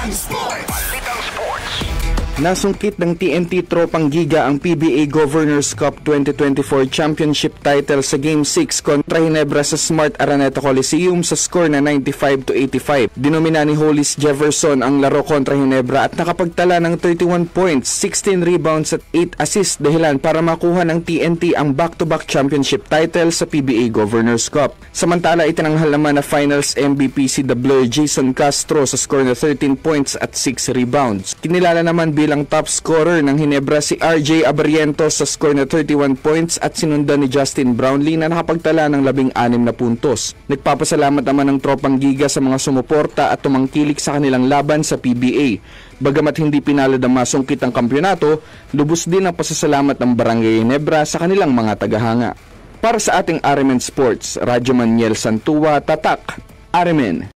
Balitang Sports. Nasungkit ng TNT Tropang Giga ang PBA Governors Cup 2024 Championship title sa Game 6 kontra Ginebra sa Smart Araneta Coliseum sa score na 95-85. Dinomina ni Hollis Jefferson ang laro kontra Ginebra at nakapagtala ng 31 points, 16 rebounds at 8 assists dahilan para makuha ng TNT ang back-to-back championship title sa PBA Governors Cup. Samantala, itinanghal naman na Finals MVP si The Blur Jason Castro sa score na 13 points at 6 rebounds. Kinilala naman bilang top scorer ng Ginebra si RJ Abarrientos sa score na 31 points at sinundan ni Justin Brownlee na nakapagtala ng 16 na puntos. Nagpapasalamat naman ng Tropang Giga sa mga sumuporta at tumangkilik sa kanilang laban sa PBA. Bagamat hindi pinalad ang masungkit ang kampyonato, lubos din ang pasasalamat ng Barangay Ginebra sa kanilang mga tagahanga. Para sa ating RMN Sports, Radyo Maniel Santua, Tatak, RMN.